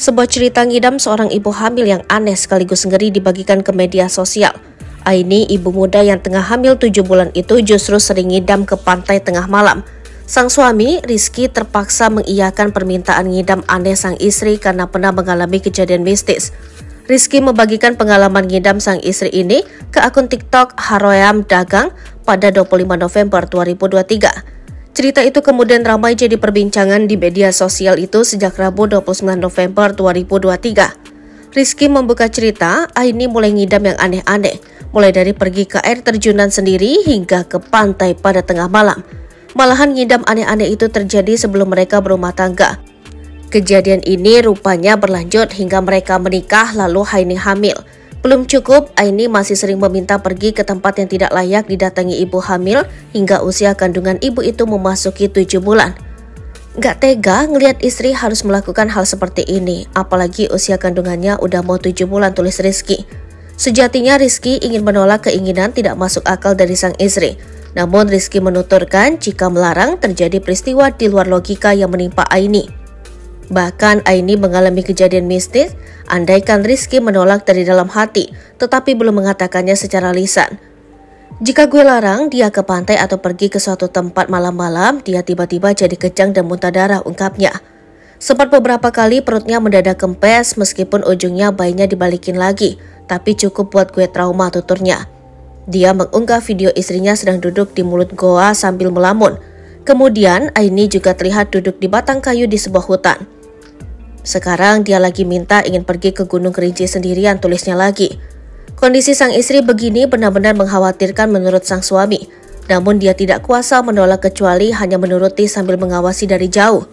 Sebuah cerita ngidam seorang ibu hamil yang aneh sekaligus ngeri dibagikan ke media sosial. Aini, ibu muda yang tengah hamil 7 bulan itu justru sering ngidam ke pantai tengah malam. Sang suami, Rizky, terpaksa mengiyakan permintaan ngidam aneh sang istri karena pernah mengalami kejadian mistis. Rizky membagikan pengalaman ngidam sang istri ini ke akun TikTok Haroyam Dagang pada 25 November 2023. Cerita itu kemudian ramai jadi perbincangan di media sosial itu sejak Rabu 29 November 2023. Rizky membuka cerita, Aini mulai ngidam yang aneh-aneh, mulai dari pergi ke air terjunan sendiri hingga ke pantai pada tengah malam. Malahan ngidam aneh-aneh itu terjadi sebelum mereka berumah tangga. Kejadian ini rupanya berlanjut hingga mereka menikah lalu Aini hamil. Belum cukup, Aini masih sering meminta pergi ke tempat yang tidak layak didatangi ibu hamil hingga usia kandungan ibu itu memasuki 7 bulan. Gak tega ngelihat istri harus melakukan hal seperti ini, apalagi usia kandungannya udah mau 7 bulan, tulis Rizky. Sejatinya Rizky ingin menolak keinginan tidak masuk akal dari sang istri. Namun Rizky menuturkan jika melarang terjadi peristiwa di luar logika yang menimpa Aini. Bahkan Aini mengalami kejadian mistis, andaikan Rizky menolak dari dalam hati, tetapi belum mengatakannya secara lisan. Jika gue larang dia ke pantai atau pergi ke suatu tempat malam-malam, dia tiba-tiba jadi kejang dan muntah darah, ungkapnya. Sempat beberapa kali perutnya mendadak kempes meskipun ujungnya bayinya dibalikin lagi, tapi cukup buat gue trauma, tuturnya. Dia mengunggah video istrinya sedang duduk di mulut goa sambil melamun. Kemudian Aini juga terlihat duduk di batang kayu di sebuah hutan. Sekarang dia lagi minta ingin pergi ke Gunung Kerinci sendirian, tulisnya lagi. Kondisi sang istri begini benar-benar mengkhawatirkan menurut sang suami. Namun dia tidak kuasa menolak kecuali hanya menuruti sambil mengawasi dari jauh.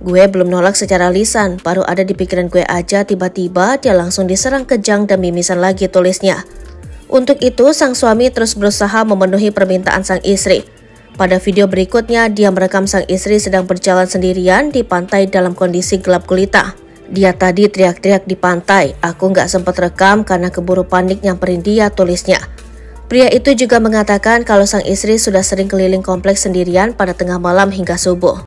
Gue belum nolak secara lisan, baru ada di pikiran gue aja tiba-tiba dia langsung diserang kejang dan mimisan lagi, tulisnya. Untuk itu sang suami terus berusaha memenuhi permintaan sang istri. Pada video berikutnya, dia merekam sang istri sedang berjalan sendirian di pantai dalam kondisi gelap gulita. Dia tadi teriak-teriak di pantai, aku nggak sempat rekam karena keburu panik nyamperin dia, tulisnya. Pria itu juga mengatakan kalau sang istri sudah sering keliling kompleks sendirian pada tengah malam hingga subuh.